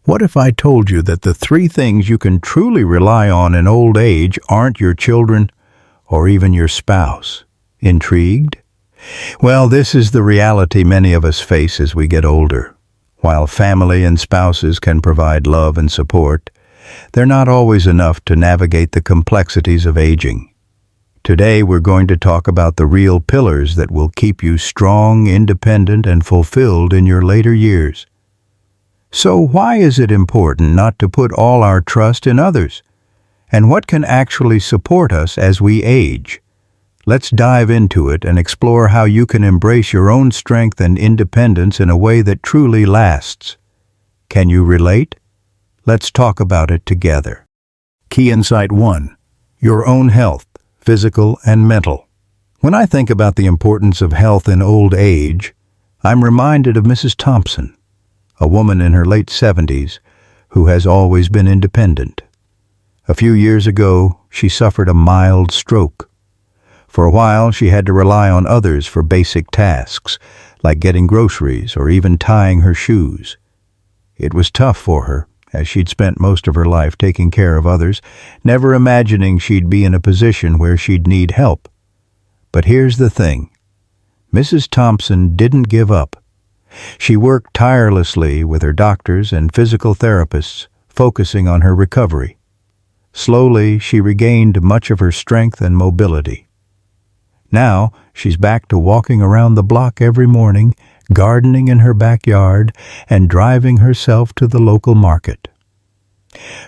What if I told you that the three things you can truly rely on in old age aren't your children or even your spouse? Intrigued? Well, this is the reality many of us face as we get older. While family and spouses can provide love and support, they're not always enough to navigate the complexities of aging. Today, we're going to talk about the real pillars that will keep you strong, independent, and fulfilled in your later years. So why is it important not to put all our trust in others? And what can actually support us as we age? Let's dive into it and explore how you can embrace your own strength and independence in a way that truly lasts. Can you relate? Let's talk about it together. Key Insight 1. Your own health, physical and mental. When I think about the importance of health in old age, I'm reminded of Mrs. Thompson, a woman in her late 70s who has always been independent. A few years ago, she suffered a mild stroke. For a while, she had to rely on others for basic tasks, like getting groceries or even tying her shoes. It was tough for her, as she'd spent most of her life taking care of others, never imagining she'd be in a position where she'd need help. But here's the thing. Mrs. Thompson didn't give up. She worked tirelessly with her doctors and physical therapists, focusing on her recovery. Slowly, she regained much of her strength and mobility. Now, she's back to walking around the block every morning, gardening in her backyard, and driving herself to the local market.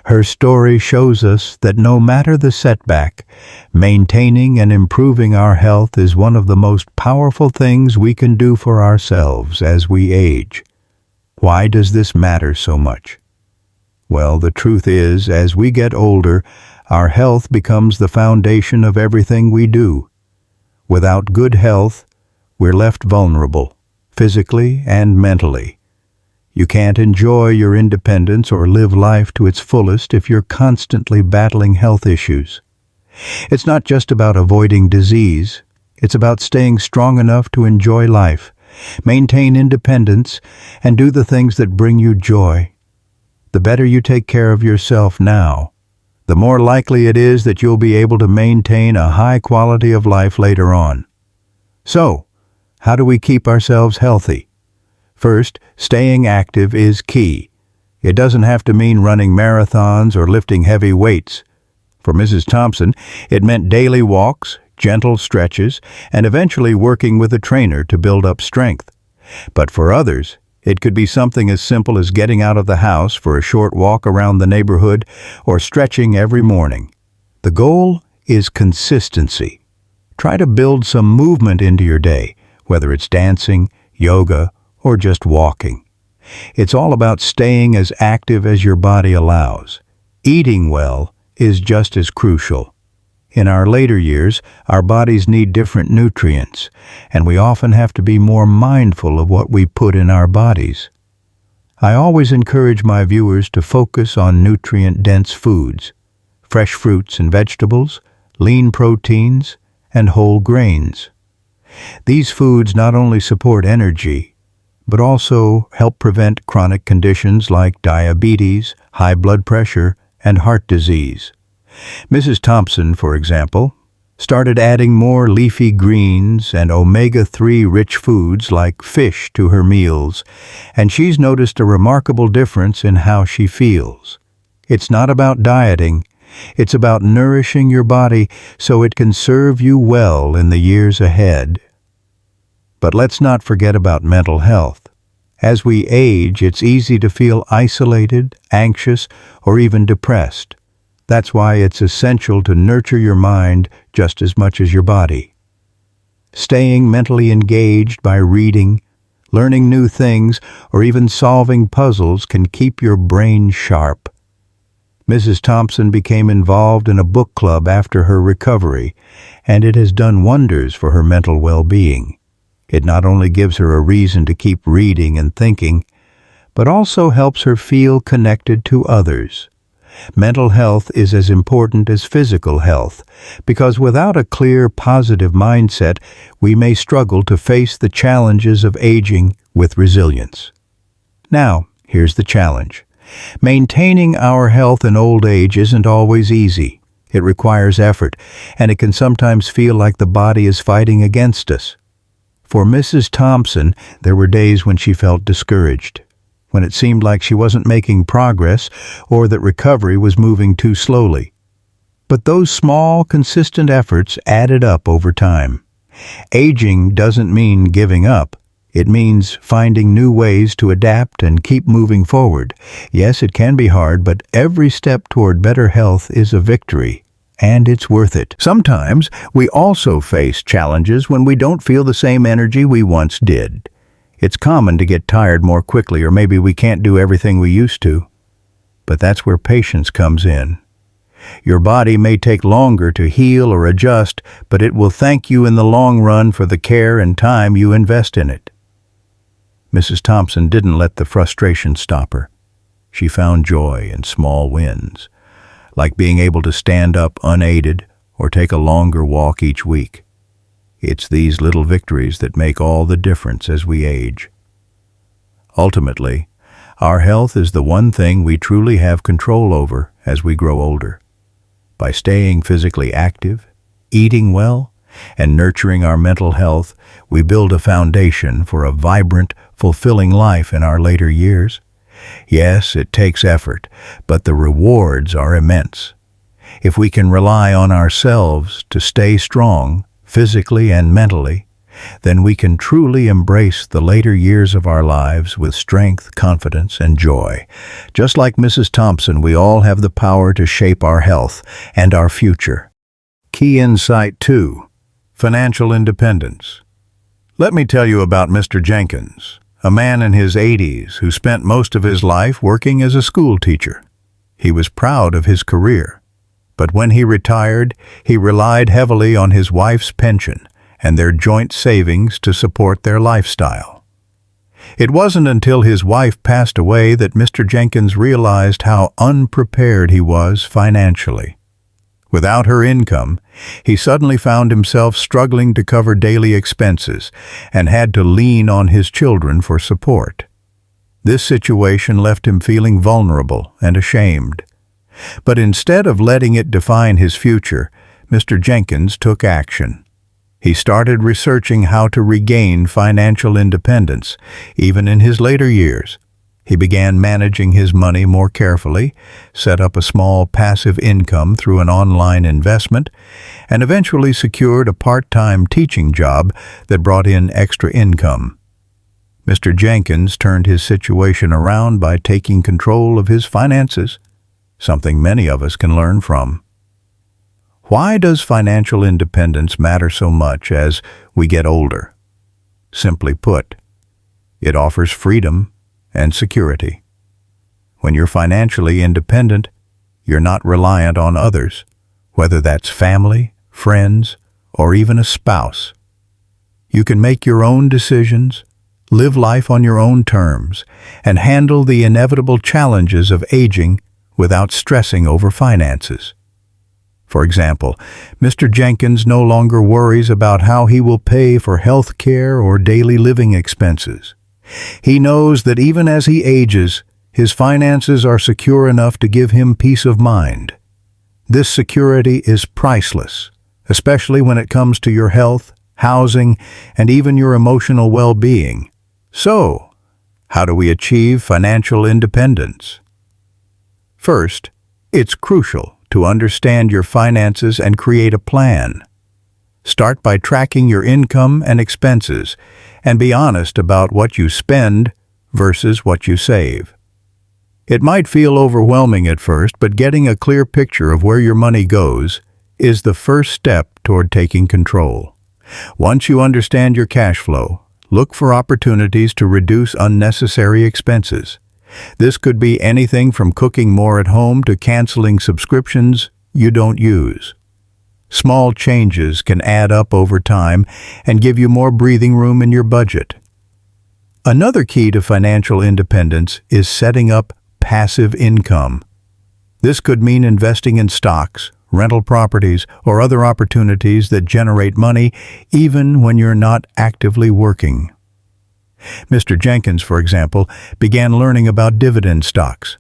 Her story shows us that no matter the setback, maintaining and improving our health is one of the most powerful things we can do for ourselves as we age. Why does this matter so much? Well, the truth is, as we get older, our health becomes the foundation of everything we do. Without good health, we're left vulnerable, physically and mentally. You can't enjoy your independence or live life to its fullest if you're constantly battling health issues. It's not just about avoiding disease. It's about staying strong enough to enjoy life, maintain independence, and do the things that bring you joy. The better you take care of yourself now, the more likely it is that you'll be able to maintain a high quality of life later on. So, how do we keep ourselves healthy? First, staying active is key. It doesn't have to mean running marathons or lifting heavy weights. For Mrs. Thompson, it meant daily walks, gentle stretches, and eventually working with a trainer to build up strength. But for others, it could be something as simple as getting out of the house for a short walk around the neighborhood or stretching every morning. The goal is consistency. Try to build some movement into your day, whether it's dancing, yoga, or just walking. It's all about staying as active as your body allows. Eating well is just as crucial. In our later years, our bodies need different nutrients, and we often have to be more mindful of what we put in our bodies. I always encourage my viewers to focus on nutrient-dense foods, fresh fruits and vegetables, lean proteins, and whole grains. These foods not only support energy, but also help prevent chronic conditions like diabetes, high blood pressure, and heart disease. Mrs. Thompson, for example, started adding more leafy greens and omega-3 rich foods like fish to her meals, and she's noticed a remarkable difference in how she feels. It's not about dieting, it's about nourishing your body so it can serve you well in the years ahead. But let's not forget about mental health. As we age, it's easy to feel isolated, anxious, or even depressed. That's why it's essential to nurture your mind just as much as your body. Staying mentally engaged by reading, learning new things, or even solving puzzles can keep your brain sharp. Mrs. Thompson became involved in a book club after her recovery, and it has done wonders for her mental well-being. It not only gives her a reason to keep reading and thinking, but also helps her feel connected to others. Mental health is as important as physical health, because without a clear, positive mindset, we may struggle to face the challenges of aging with resilience. Now, here's the challenge. Maintaining our health in old age isn't always easy. It requires effort, and it can sometimes feel like the body is fighting against us. For Mrs. Thompson, there were days when she felt discouraged, when it seemed like she wasn't making progress or that recovery was moving too slowly. But those small, consistent efforts added up over time. Aging doesn't mean giving up. It means finding new ways to adapt and keep moving forward. Yes, it can be hard, but every step toward better health is a victory, and it's worth it. Sometimes we also face challenges when we don't feel the same energy we once did. It's common to get tired more quickly, or maybe we can't do everything we used to. But that's where patience comes in. Your body may take longer to heal or adjust, but it will thank you in the long run for the care and time you invest in it. Mrs. Thompson didn't let the frustration stop her. She found joy in small wins, like being able to stand up unaided or take a longer walk each week. It's these little victories that make all the difference as we age. Ultimately, our health is the one thing we truly have control over as we grow older. By staying physically active, eating well, and nurturing our mental health, we build a foundation for a vibrant, fulfilling life in our later years. Yes, it takes effort, but the rewards are immense. If we can rely on ourselves to stay strong, physically and mentally, then we can truly embrace the later years of our lives with strength, confidence, and joy. Just like Mrs. Thompson, we all have the power to shape our health and our future. Key insight 2. Financial independence. Let me tell you about Mr. Jenkins, a man in his 80s who spent most of his life working as a school teacher. He was proud of his career, but when he retired, he relied heavily on his wife's pension and their joint savings to support their lifestyle. It wasn't until his wife passed away that Mr. Jenkins realized how unprepared he was financially. Without her income, he suddenly found himself struggling to cover daily expenses and had to lean on his children for support. This situation left him feeling vulnerable and ashamed. But instead of letting it define his future, Mr. Jenkins took action. He started researching how to regain financial independence, even in his later years. He began managing his money more carefully, set up a small passive income through an online investment, and eventually secured a part-time teaching job that brought in extra income. Mr. Jenkins turned his situation around by taking control of his finances, something many of us can learn from. Why does financial independence matter so much as we get older? Simply put, it offers freedom and security. When you're financially independent, you're not reliant on others, whether that's family, friends, or even a spouse. You can make your own decisions, live life on your own terms, and handle the inevitable challenges of aging without stressing over finances. For example, Mr. Jenkins no longer worries about how he will pay for health care or daily living expenses. He knows that even as he ages, his finances are secure enough to give him peace of mind. This security is priceless, especially when it comes to your health, housing, and even your emotional well-being. So, how do we achieve financial independence? First, it's crucial to understand your finances and create a plan. Start by tracking your income and expenses, and be honest about what you spend versus what you save. It might feel overwhelming at first, but getting a clear picture of where your money goes is the first step toward taking control. Once you understand your cash flow, look for opportunities to reduce unnecessary expenses. This could be anything from cooking more at home to canceling subscriptions you don't use. Small changes can add up over time and give you more breathing room in your budget. Another key to financial independence is setting up passive income. This could mean investing in stocks, rental properties, or other opportunities that generate money even when you're not actively working. Mr. Jenkins, for example, began learning about dividend stocks.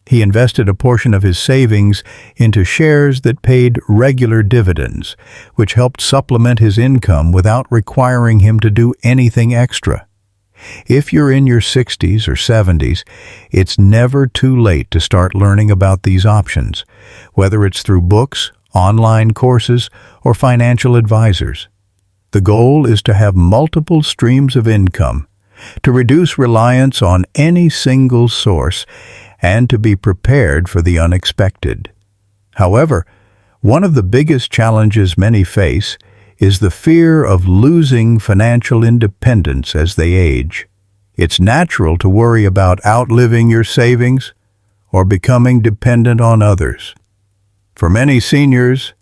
He invested a portion of his savings into shares that paid regular dividends, which helped supplement his income without requiring him to do anything extra. If you're in your 60s or 70s, it's never too late to start learning about these options, whether it's through books, online courses, or financial advisors. The goal is to have multiple streams of income, to reduce reliance on any single source, and to be prepared for the unexpected. However, one of the biggest challenges many face is the fear of losing financial independence as they age. It's natural to worry about outliving your savings or becoming dependent on others. For many seniors,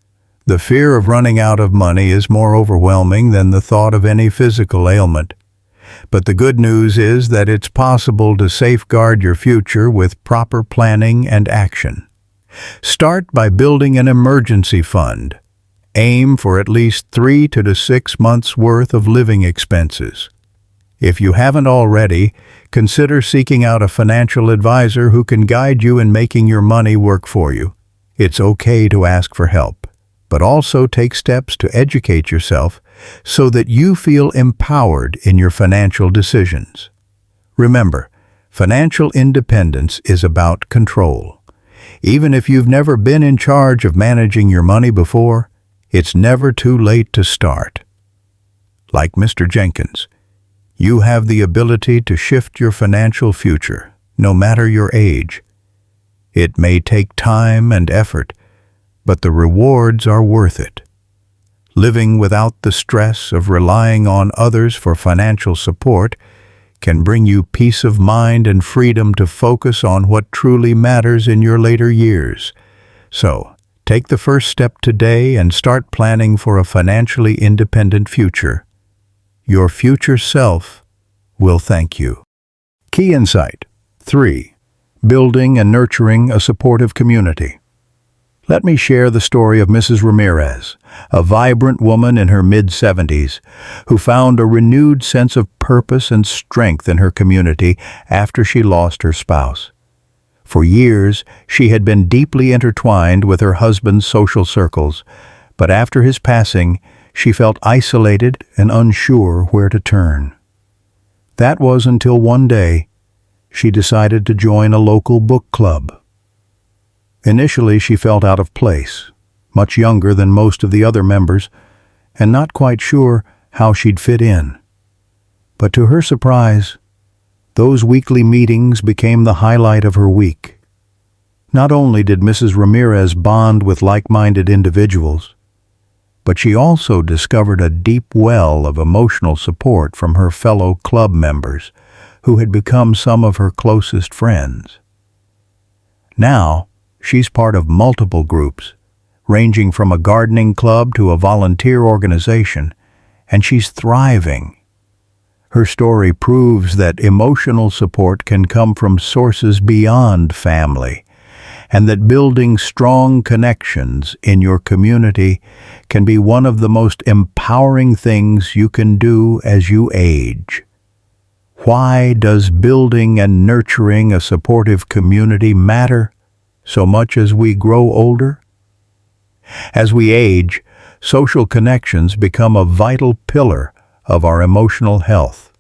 the fear of running out of money is more overwhelming than the thought of any physical ailment. But the good news is that it's possible to safeguard your future with proper planning and action. Start by building an emergency fund. Aim for at least 3 to 6 months' worth of living expenses. If you haven't already, consider seeking out a financial advisor who can guide you in making your money work for you. It's okay to ask for help, but also take steps to educate yourself so that you feel empowered in your financial decisions. Remember, financial independence is about control. Even if you've never been in charge of managing your money before, it's never too late to start. Like Mr. Jenkins, you have the ability to shift your financial future, no matter your age. It may take time and effort, but the rewards are worth it. Living without the stress of relying on others for financial support can bring you peace of mind and freedom to focus on what truly matters in your later years. So, take the first step today and start planning for a financially independent future. Your future self will thank you. Key insight 3. Building and nurturing a supportive community. Let me share the story of Mrs. Ramirez, a vibrant woman in her mid-70s who found a renewed sense of purpose and strength in her community after she lost her spouse. For years, she had been deeply intertwined with her husband's social circles, but after his passing, she felt isolated and unsure where to turn. That was until one day, she decided to join a local book club. Initially, she felt out of place, much younger than most of the other members, and not quite sure how she'd fit in. But to her surprise, those weekly meetings became the highlight of her week. Not only did Mrs. Ramirez bond with like-minded individuals, but she also discovered a deep well of emotional support from her fellow club members, who had become some of her closest friends. Now, she's part of multiple groups, ranging from a gardening club to a volunteer organization, and she's thriving. Her story proves that emotional support can come from sources beyond family, and that building strong connections in your community can be one of the most empowering things you can do as you age. Why does building and nurturing a supportive community matter so much as we grow older? As we age, social connections become a vital pillar of our emotional health.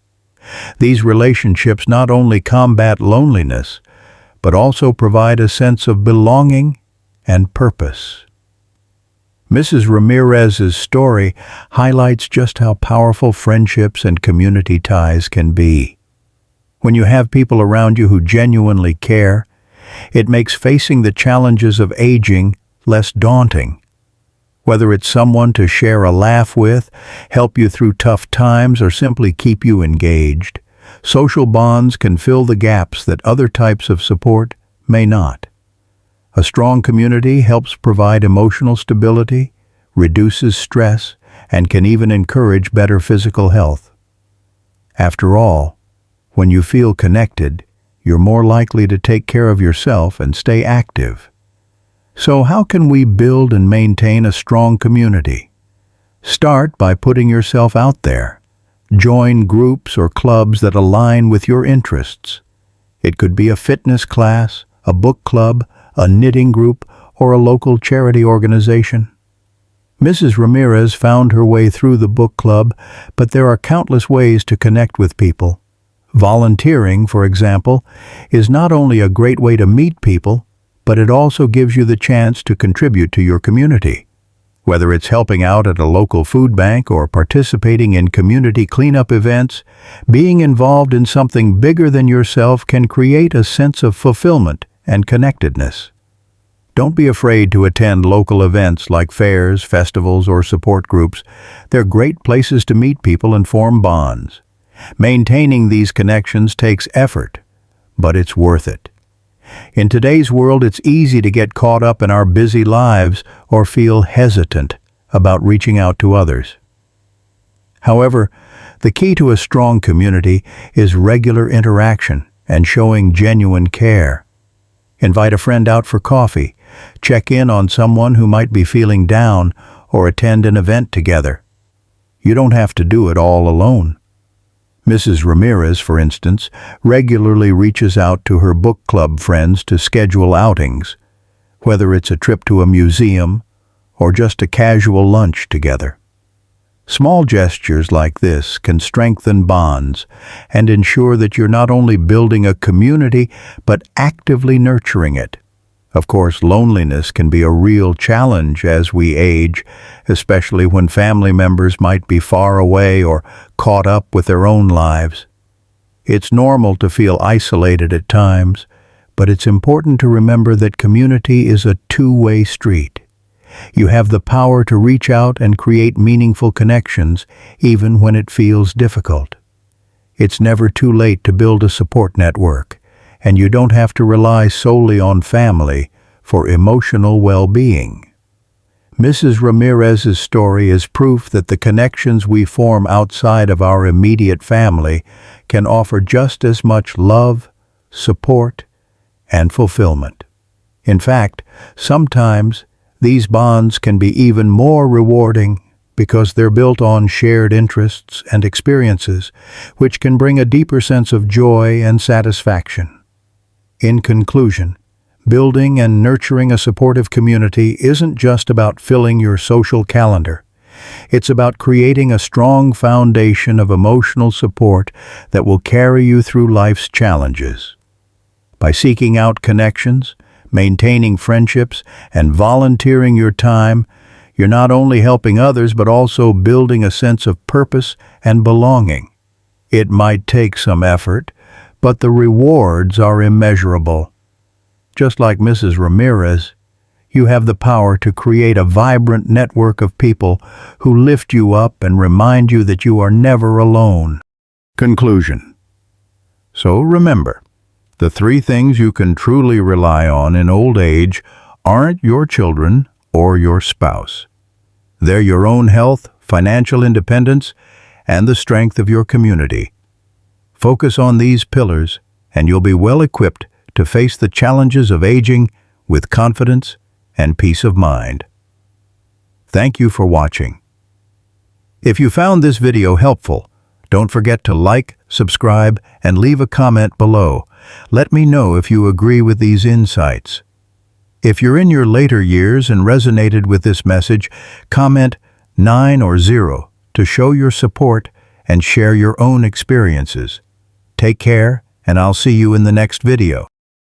These relationships not only combat loneliness, but also provide a sense of belonging and purpose. Mrs. Ramirez's story highlights just how powerful friendships and community ties can be. When you have people around you who genuinely care, it makes facing the challenges of aging less daunting. Whether it's someone to share a laugh with, help you through tough times, or simply keep you engaged, social bonds can fill the gaps that other types of support may not. A strong community helps provide emotional stability, reduces stress, and can even encourage better physical health. After all, when you feel connected, you're more likely to take care of yourself and stay active. So how can we build and maintain a strong community? Start by putting yourself out there. Join groups or clubs that align with your interests. It could be a fitness class, a book club, a knitting group, or a local charity organization? Mrs. Ramirez found her way through the book club, but there are countless ways to connect with people. Volunteering, for example, is not only a great way to meet people, but it also gives you the chance to contribute to your community. Whether it's helping out at a local food bank or participating in community cleanup events, being involved in something bigger than yourself can create a sense of fulfillment and connectedness. Don't be afraid to attend local events like fairs, festivals, or support groups. They're great places to meet people and form bonds. Maintaining these connections takes effort, but it's worth it. In today's world, it's easy to get caught up in our busy lives or feel hesitant about reaching out to others. However, the key to a strong community is regular interaction and showing genuine care. Invite a friend out for coffee, check in on someone who might be feeling down, or attend an event together. You don't have to do it all alone. Mrs. Ramirez, for instance, regularly reaches out to her book club friends to schedule outings, whether it's a trip to a museum or just a casual lunch together. Small gestures like this can strengthen bonds and ensure that you're not only building a community, but actively nurturing it. Of course, loneliness can be a real challenge as we age, especially when family members might be far away or caught up with their own lives. It's normal to feel isolated at times, but it's important to remember that community is a two-way street. You have the power to reach out and create meaningful connections, even when it feels difficult. It's never too late to build a support network, and you don't have to rely solely on family for emotional well-being. Mrs. Ramirez's story is proof that the connections we form outside of our immediate family can offer just as much love, support, and fulfillment. In fact, sometimes these bonds can be even more rewarding because they're built on shared interests and experiences, which can bring a deeper sense of joy and satisfaction. In conclusion, building and nurturing a supportive community isn't just about filling your social calendar. It's about creating a strong foundation of emotional support that will carry you through life's challenges. By seeking out connections, maintaining friendships, and volunteering your time, you're not only helping others but also building a sense of purpose and belonging. It might take some effort, but the rewards are immeasurable. Just like Mrs. Ramirez, you have the power to create a vibrant network of people who lift you up and remind you that you are never alone. Conclusion. So remember, the three things you can truly rely on in old age aren't your children or your spouse. They're your own health, financial independence, and the strength of your community. Focus on these pillars, and you'll be well equipped to face the challenges of aging with confidence and peace of mind. Thank you for watching. If you found this video helpful, don't forget to like, subscribe, and leave a comment below. Let me know if you agree with these insights. If you're in your later years and resonated with this message, comment 9 or 0 to show your support and share your own experiences. Take care, and I'll see you in the next video.